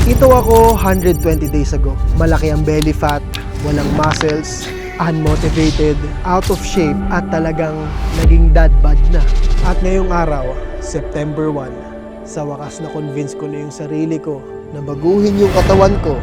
Ito ako 120 days ago. Malaki ang belly fat, walang muscles, unmotivated, out of shape, at talagang naging dad bod na. At ngayong araw, September 1, sa wakas na convince ko na yung sarili ko na baguhin yung katawan ko.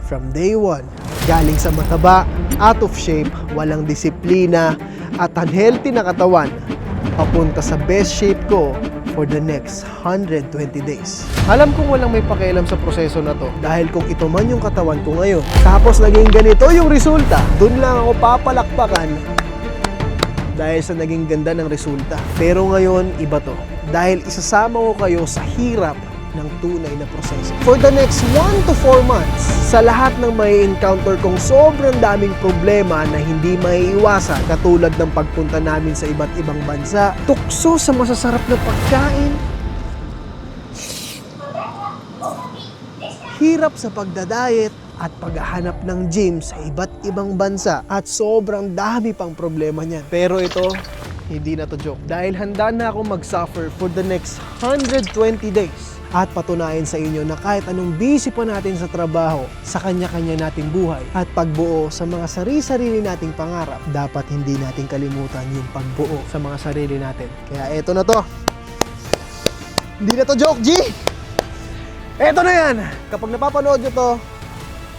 From day 1, galing sa mataba, out of shape, walang disiplina, at unhealthy na katawan, papunta sa best shape ko for the next 120 days. Alam kong walang may pakialam sa proseso na to dahil kung ito man yung katawan ko ngayon, tapos naging ganito yung resulta, dun lang ako papalakpakan dahil sa naging ganda ng resulta. Pero ngayon, iba to. Dahil isasama ko kayo sa hirap ng tunay na proseso. For the next 1 to 4 months, sa lahat ng may encounter kong sobrang daming problema na hindi maiiwasan, katulad ng pagpunta namin sa iba't ibang bansa, tukso sa masasarap na pagkain, hirap sa pagdadayet, at paghahanap ng gym sa iba't ibang bansa, at sobrang dami pang problema niyan. Pero ito, hindi na to joke. Dahil handa na ako mag-suffer for the next 120 days. At patunayan sa inyo na kahit anong busy pa natin sa trabaho, sa kanya-kanya nating buhay, at pagbuo sa mga sarili-sarili nating pangarap, dapat hindi natin kalimutan yung pagbuo sa mga sarili natin. Kaya eto na to. Hindi na to joke, G! Eto na yan! Kapag napapanood nyo to,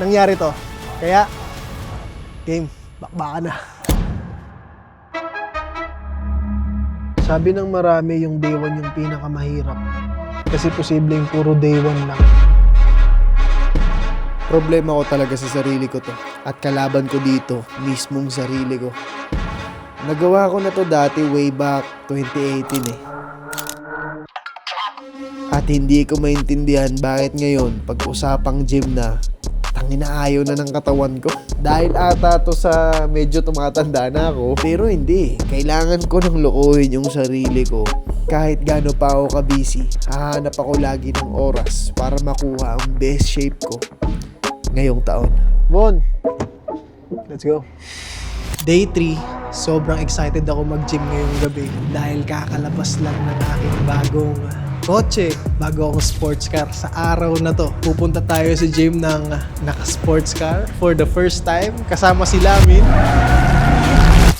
nangyari to. Kaya, game, bakbakan na. Sabi ng marami yung day 1 yung pinakamahirap. Kasi posibleng puro day 1 lang. Problema ko talaga sa sarili ko to. At kalaban ko dito, mismong sarili ko. Nagawa ko na to dati way back 2018 eh. At hindi ko maintindihan bakit ngayon, pag usapang gym na, tangina ayaw na ng katawan ko. Dahil ata to sa medyo tumatanda na ako. Pero hindi, kailangan ko nang lukuhin yung sarili ko. Kahit gaano pa ako ka-busy, hahanap ako lagi ng oras para makuha ang best shape ko ngayong taon. Bon, let's go. Day 3, sobrang excited ako mag-gym ngayong gabi dahil kakalabas lang ng aking bagong kotse, bago akong sports car. Sa araw na to, pupunta tayo sa gym ng naka-sports car for the first time. Kasama si Lamin.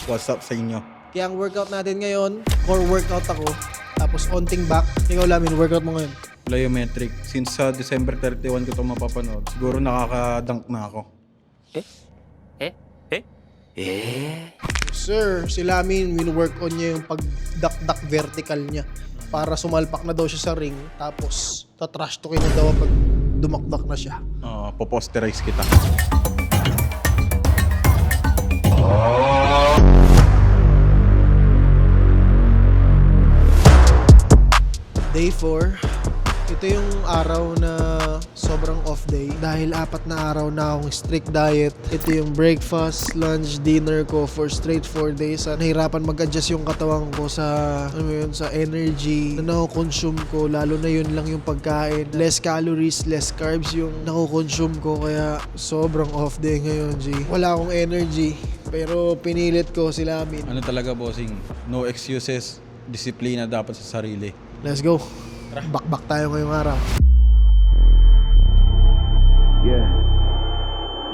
What's up sa inyo? Kaya ang workout natin ngayon, core workout ako, tapos onting back. Ikaw Lamin, workout mo ngayon? Plyometric. Since December 31 ko ito mapapanood, siguro nakaka-dunk na ako. Sir, si Lamin, win-work on niya yung pag-duck vertical niya para sumalpak na daw siya sa ring, tapos tatrash talkin na daw pag dumakdak na siya. Poposterize kita. Day 4, ito yung araw na sobrang off day dahil 4 na araw na akong strict diet. Ito yung breakfast, lunch, dinner ko for straight 4 days. Nahirapan mag-adjust yung katawan ko sa sa energy na nako-consume ko, lalo na yun lang yung pagkain. Less calories, less carbs yung nako-consume ko, kaya sobrang off day ngayon, G. Wala akong energy pero pinilit ko si Lamin. Ano talaga, bossing? No excuses. Disiplina dapat sa sarili. Let's go. Bakbak tayo ngayong araw. Yeah.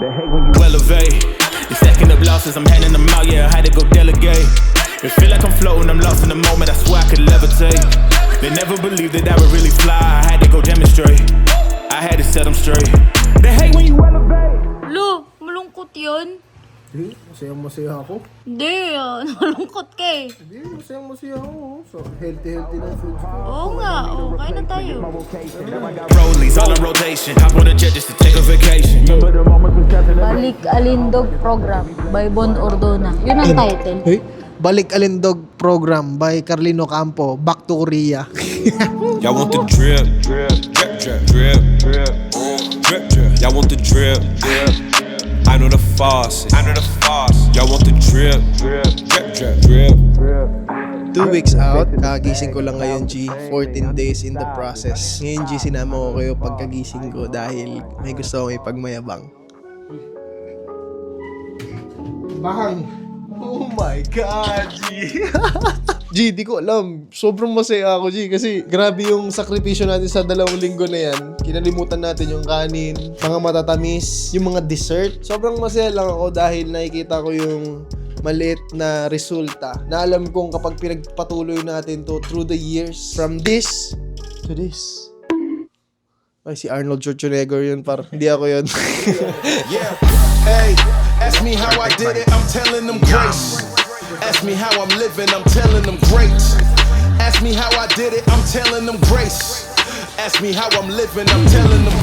They hate when you elevate. You're stacking up losses, I'm handing them out, yeah, I had to go delegate. It feel like I'm floating, I'm lost in the moment, I swear I could levitate. They never believed that I would really fly, I had to go demonstrate. I had to set them straight. They hate when you elevate. Lo, malungkot yun? Masayang-masaya ako. Hindi, malungkot ka eh. Hindi, masayang-masaya ako. So, healthy ng food ko. Oo nga, kaya na tayo. Rollies all in rotation, hop on a jet just to take a vacation. Balik Alindog Program by Bon Ordona. Yun ang title. Hey, Balik Alindog Program by Carlino Campo. Back to Korea. Y'all want the drip, drip, drip, drip, drip, drip, drip, drip. Y'all want the drip, drip. I know the faucet. Y'all want the drip, drip, drip, drip, drip. 2 weeks out, kagising ko lang ngayon, G. 14 days in the process. Ngayon, G, sinama ko kayo pagkagising ko dahil may gusto akong ipagmayabang. Bang! Oh my God, G! G, di ko alam. Sobrang masaya ako, G. Kasi grabe yung sakripisyo natin sa 2 linggo na yan. Kinalimutan natin yung kanin, mga matatamis, yung mga dessert. Sobrang masaya lang ako dahil nakikita ko yung maliit na resulta na alam kong kapag pinagpatuloy natin to through the years, from this to this. Ay, si Arnold Schwarzenegger yun, par. Hindi ako yun. Yeah. Hey, ask me how I did it, I'm telling them grace. Ask me how I'm living, I'm telling them great. Ask me how I did it, I'm telling them grace. Ask me how I'm living, I'm telling them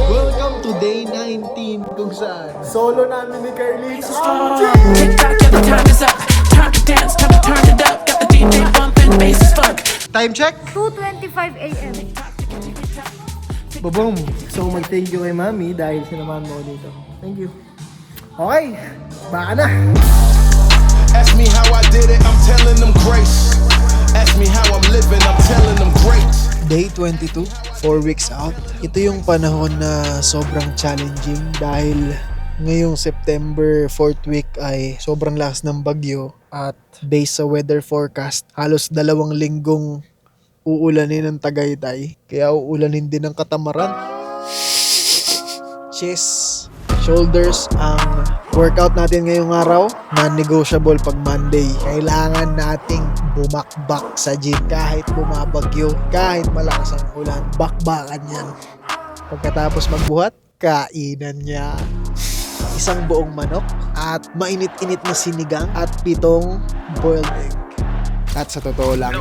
Welcome to day 19 kung saan solo namin ni Carlita. TikTok, yeah, the time is up. Time to dance, time to turn it up. Got the DJ bumping, bass is funk. Time check. 2:25 a.m. Boom! So mag-thank you kay Mami dahil sinamahan mo ako dito. Thank you. Okay, baka na. Ask me how I did it, I'm telling them grace. Ask me how I'm living, I'm telling them great. Day 22, 4 weeks out. Ito yung panahon na sobrang challenging dahil ngayong September 4th week ay sobrang lakas ng bagyo at based sa weather forecast, halos 2 linggong uulanin ng Tagaytay. Kaya uulanin din ng Katamaran. Chest, shoulders ang workout natin ngayong araw. Non-negotiable pag Monday. Kailangan nating bumakbak sa gym kahit bumabagyo, kahit malakas ang ulan. Bakbakan yan. Pagkatapos magbuhat, kainan niya. Isang buong manok at mainit-init na sinigang at 7 boiled egg. At sa totoo lang,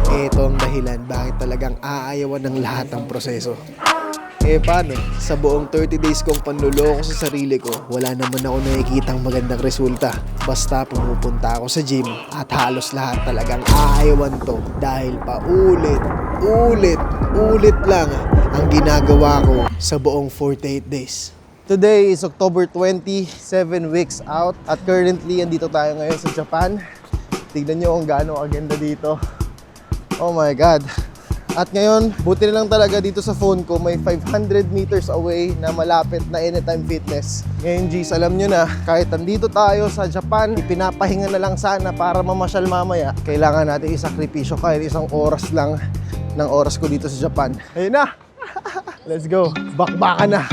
ito ang dahilan bakit talagang aayawan ng lahat ng proseso. Paano? Sa buong 30 days kong panluloko sa sarili ko, wala naman ako nakikitang magandang resulta. Basta pumupunta ako sa gym at halos lahat talagang aayawan to dahil ulit lang ang ginagawa ko sa buong 48 days. Today is October 20, 7 weeks out at currently andito tayo ngayon sa Japan. Tignan nyo kung gaano agenda dito. Oh my God. At ngayon, buti na lang talaga dito sa phone ko, may 500 meters away na malapit na Anytime Fitness. Ngayon, G's, alam nyo na, kahit andito tayo sa Japan, ipinapahinga na lang sana para mamasyal mamaya. Kailangan natin isakripisyo kahit 1 oras lang ng oras ko dito sa Japan. Ayun na! Let's go! Bakbakan na!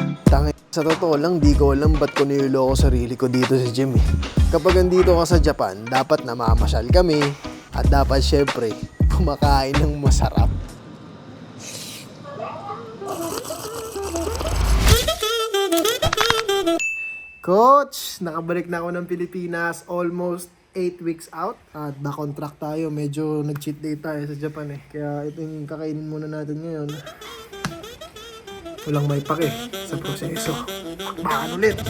Sa totoo lang, di ko alam ba't ko niloloko sarili ko dito sa gym eh. Kapag andito ka sa Japan, dapat namamasyal kami at dapat syempre, kumakain ng masarap. Coach, nakabalik na ako ng Pilipinas, almost 8 weeks out. At na-contract tayo, medyo nag-cheat day tayo sa Japan eh. Kaya ito yung kakainin muna natin ngayon. Walang may pake sa proseso. Bakbakan ulit!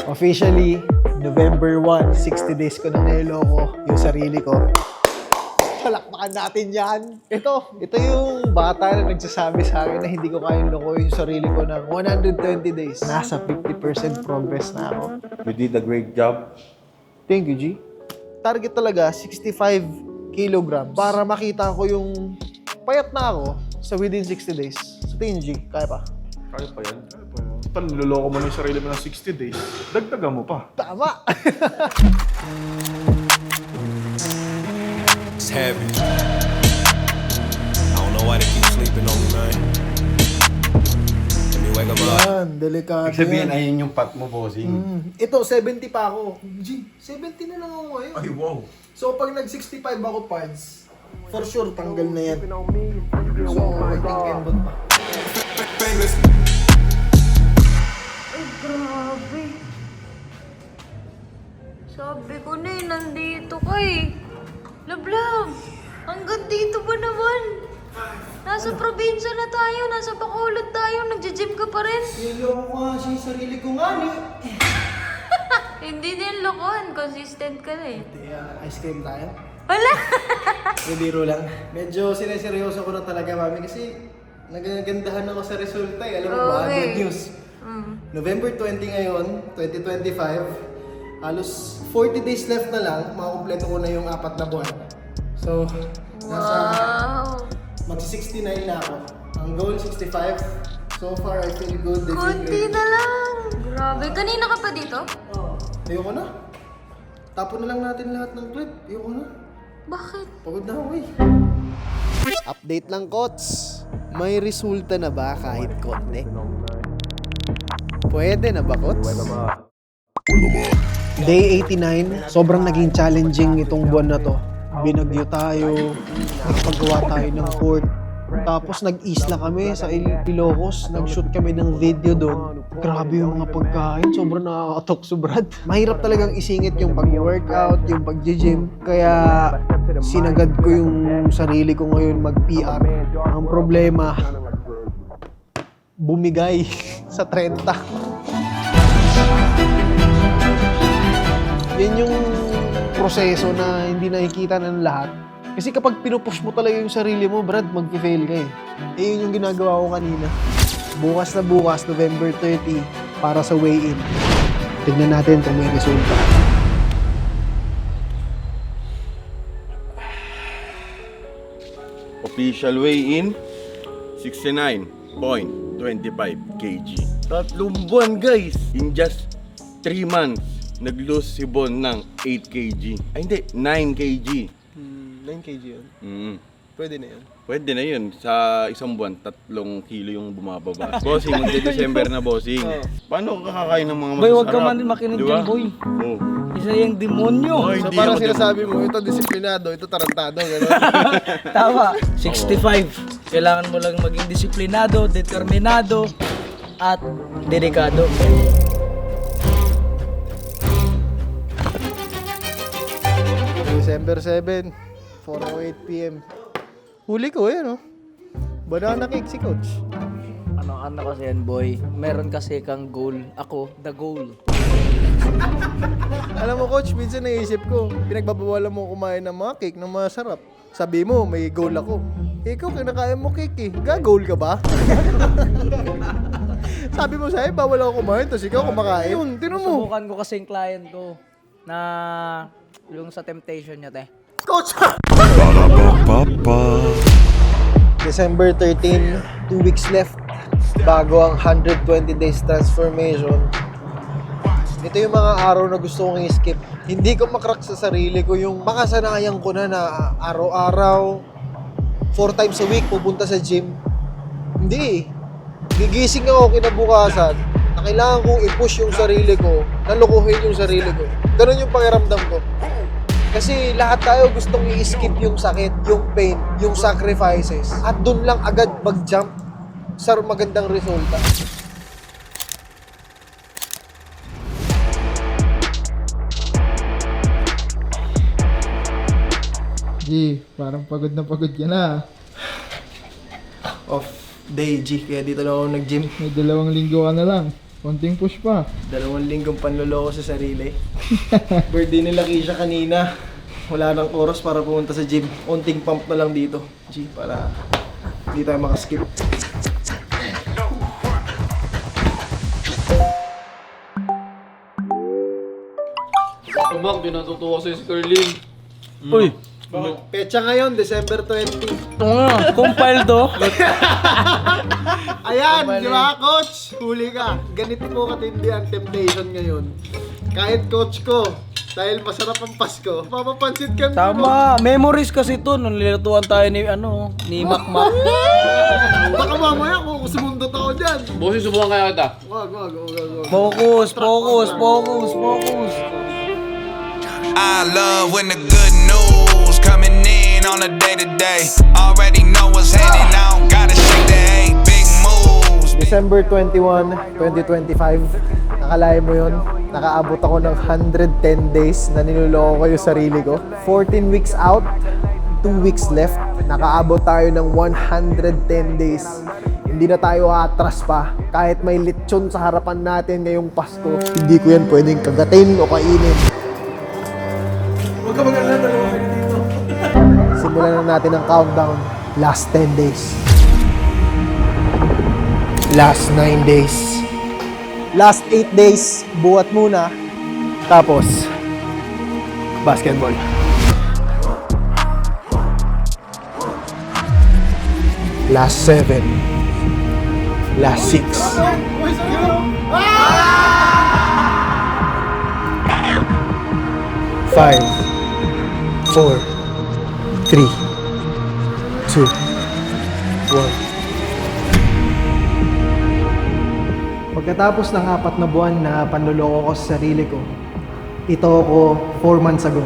Officially, November 1, 60 days ko na niloloko yung sarili ko. Palakpakan natin yan. Ito yung bata na nagsasabi sa akin na hindi ko kayang lokohin yung sarili ko ng 120 days. Nasa 50% progress na ako. You did a great job. Thank you, G. Target talaga, 65 kilograms para makita ko yung payat na ako sa within 60 days. Sa tingin, G, kaya pa? Kaya pa yan. Panluloko mo na yung sarili mo ng 60 days, dagdagan mo pa. Tama! It's heavy. I don't know why they keep sleeping on me, man. Let me wake up. Yan, delikado Sabihin, yan. ayun yung pat mo, bossing. Ito, 70 pa ako. G, 70 na lang ako ngayon. Ay, wow. So, pag nag-65 ako parts, for sure, tanggal na yan. So, I think endon pa. Ay, grabe. Sabi ko na eh, nandito ka eh. Love, hanggang dito ba naman? Nasa probinsya na tayo, nasa Bacolod tayo, nagja-gym ka pa rin. Niloko ko nga siya yung sarili ko nga ni. Hindi din lokohan, consistent ka na eh. Ice cream tayo? Wala! May biro lang. Medyo sineseryoso ko na talaga, mami, kasi nagagandahan ako sa resulta eh. Alam mo ba? Okay. Good news. November 20 ngayon, 2025. Halos 40 days left na lang, makakompleto ko na yung 4 na buwan. So, nasa Wow! magsi-69 na ako. Ang goal, 65. So far, I feel good. Konti na lang. Grabe. Kanina ka pa dito? Ayoko na. Tapon na lang natin lahat ng clip. Ayoko na. Bakit? Pagod na ako eh. Update lang, Coach. May resulta na ba kahit konti? Pwede na ba, Coach? Day 89, sobrang naging challenging itong buwan na to. Binagyo tayo, nakapagawa tayo ng court. Tapos nag-isla kami sa Ilocos, nag-shoot kami ng video doon. Grabe yung mga pagkain, sobrang nakakatok Brad. Mahirap talagang isingit yung pag-workout, yung pag-gym. Kaya sinagad ko yung sarili ko ngayon mag-PR. Ang problema, bumigay sa 30. Yan yung proseso na hindi nakikita ng lahat. Kasi kapag pinupush mo talaga yung sarili mo, Brad, mag-fail ka eh. Yun yung ginagawa ko kanina. Bukas na bukas, November 30, para sa weigh-in. Tignan natin kung may resulta. Official weigh-in, 69.25 kg. Tatlong buwan guys! In just 3 months, nag-lose si Bon ng 8 kg. Ay hindi, 9 kg. 9 kg yun. Pwede na yun. Pwede na yun. Sa isang buwan, 3 kilo yung bumababa. Bossing, magde-December na bossing. Paano ka kakain ng mga masasarap? Boy, huwag ka man makinig dyan, boy. Oo. Isa yung demonyo. Ay, So hindi parang ako sinasabi mo, ito disiplinado, ito tarantado, gano'n. Tama. 65. Kailangan mo lang maging disiplinado, determinado, at dedikado. December 7, 4:08 PM. Huli ko yan, oh. Banana cake si Coach. Ano kasi yan, boy? Meron kasi kang goal. Ako, the goal. Alam mo, Coach, minsan naisip ko, pinagbabawalan mo kumain ng mga cake na masarap. Sabi mo, may goal ako. Ikaw, kinakain mo cake eh. Ga-goal ka ba? Sabi mo sa'yo, bawal ako kumain, tapos ikaw kumakain. Yun, tinan mo. Subukan ko kasi yung client ko na yung sa temptation niya, te. Coach! December 13, 2 weeks left bago ang 120 days transformation. Ito yung mga araw na gusto kong i-skip. Hindi ko makrack sa sarili ko yung makasanayan ko na araw-araw, 4 times a week pupunta sa gym. Hindi. Gigising ako kinabukasan na kailangan kong i-push yung sarili ko, nalukuhin yung sarili ko. Ganun yung pakiramdam ko. Kasi lahat tayo gustong i-skip yung sakit, yung pain, yung sacrifices. At dun lang agad mag-jump sa magandang resulta. G, parang pagod ka na. Off day, G. Kaya dito lang ako nag-gym. May 2 linggo ka na lang. Konting push pa. 2 linggong panloloko sa sarili. Birthday nila Keisha kanina. Wala nang oras para pumunta sa gym. Unting pump na lang dito, G, para hindi tayo makaskip. Tumag, di natutuwa sa'yo si Carlin. Uy! Pecha ngayon, December 20. Compile to. Ayan, di ba, Coach? Huli ka. Ganito po katindi ang temptation ngayon. Kahit coach ko, dahil masarap ang Pasko, mapapansin ka Tama. Memories kasi to nung nilutuan tayo ni Makmak. Baka mamaya kung sumundot ako dyan. Bossing, subukan kaya kita. Wag. Focus. I love when the good news coming in on a day-to-day. Already know what's happening, I don't gotta shake the eight big moves. December 21, 2025. Nakalain mo yun? Nakaabot ako ng 110 days na niloloko ko yung sarili ko. 14 weeks out, 2 weeks left. Nakaabot tayo ng 110 days. Hindi na tayo atras pa. Kahit may lechon sa harapan natin ngayong Pasko, hindi ko yan pwedeng kagatin o kainin. Huwag ka mag-alala, dalawa kayo dito. Simulan na natin ang countdown. Last 10 days. Last 9 days. Last 8 days, buhat muna. Tapos, basketball. Last 7. Last 6. 5, 4, 3, 2, 1. Pagkatapos ng 4 na buwan na panluloko ko sa sarili ko, ito ako 4 months ago.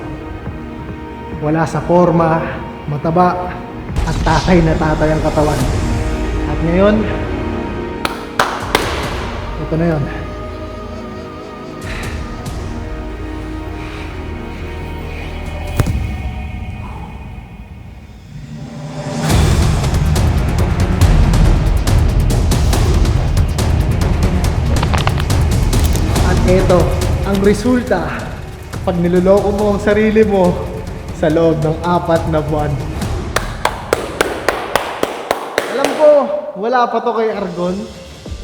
Wala sa forma, mataba, at tatay na tatay ang katawan. At ngayon, ito na yun. At ito, ang resulta pag niloloko mo ang sarili mo sa loob ng 4 na buwan. Alam ko, wala pa to kay Argon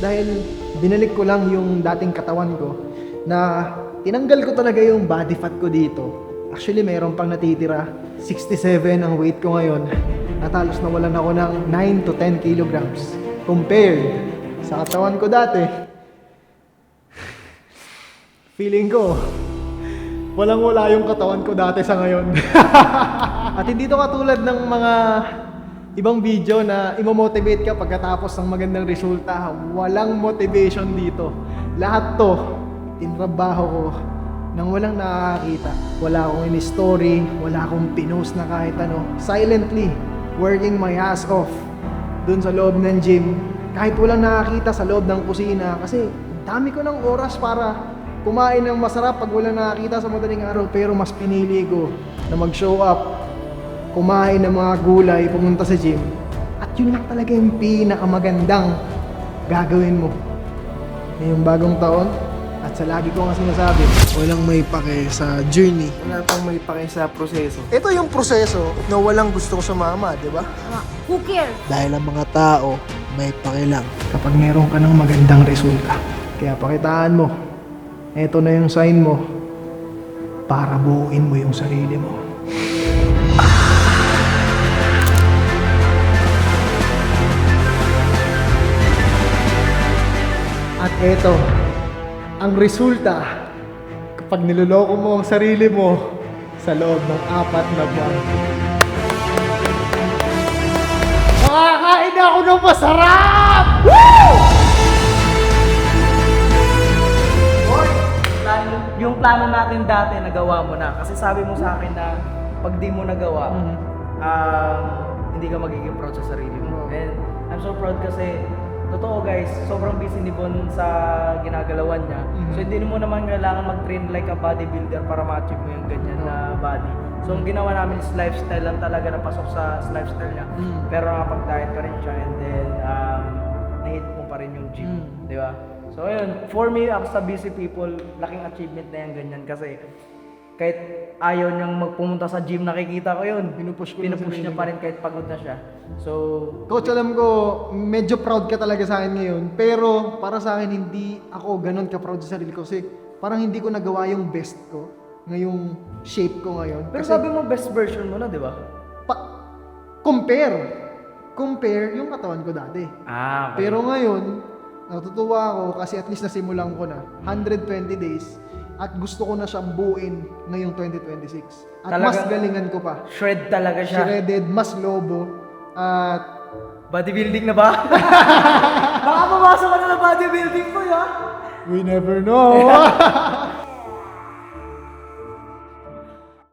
dahil binalik ko lang yung dating katawan ko na tinanggal ko talaga yung body fat ko dito. Actually, mayroon pang natitira. 67 ang weight ko ngayon at halos nawalan ako ng 9 to 10 kilograms compared sa katawan ko dati. Feeling ko, walang-wala yung katawan ko dati sa ngayon. At hindi to katulad ng mga ibang video na imo-motivate ka pagkatapos ng magandang resulta. Walang motivation dito. Lahat to, tinrabaho ko nang walang nakakakita. Wala akong in-story, wala akong pinost na kahit ano. Silently, working my ass off dun sa loob ng gym. Kahit walang nakakita sa loob ng kusina. Kasi dami ko ng oras para kumain ng masarap pag walang nakakita sa madaling araw. Pero mas pinili ko na mag-show up, kumain ng mga gulay, pumunta sa gym. At yun lang talaga yung pinakamagandang gagawin mo ngayong bagong taon. At sa lagi ko nga sinasabi, walang may pake sa journey. Wala pang may pake sa proseso. Ito yung proseso na walang gusto ko sumama, di ba? Who cares? Dahil ang mga tao may pake lang kapag meron ka ng magandang resulta. Kaya pakitaan mo, ito na yung sign mo para buuin mo yung sarili mo. At ito, ang resulta kapag niloloko mo ang sarili mo sa loob ng 4 na buwan. Makakain ako ng masarap! Woo! Yung plano natin dati, nagawa mo na. Kasi sabi mo sa akin na pag di mo nagawa, hindi ka magiging proud sa sarili mo. And I'm so proud kasi, totoo guys, sobrang busy ni Bon sa ginagalawan niya. So hindi mo naman kailangan mag-train like a bodybuilder para ma-achieve mo yung ganyan na body. So ang ginawa namin is lifestyle lang talaga na pasok sa lifestyle niya. Pero nakapag-diet pa rin siya and then na-hit mo pa rin yung gym. Di ba? So ayun, for me, ako sa busy people, laking achievement na yung ganyan kasi kahit ayaw niyang magpumunta sa gym, nakikita ko yun. Pinupush niya pa rin kahit pagod na siya. So, Coach, alam ko, medyo proud ka talaga sa akin ngayon. Pero para sa akin, hindi ako ganun ka-proud sa sarili ko. Kasi parang hindi ko nagawa yung best ko ngayong shape ko ngayon. pero Kasi sabi mo best version mo na, di ba? compare yung katawan ko dati. Okay. Pero ngayon, natutuwa ako kasi at least nasimulan ko na 120 days at gusto ko na siyang buuin ngayong 2026. At mas Talagang galingan ko pa. shred talaga siya. Shredded, mas lobo. At Bodybuilding na ba? Baka pumasok ka na ng bodybuilding ko, ya? we never know.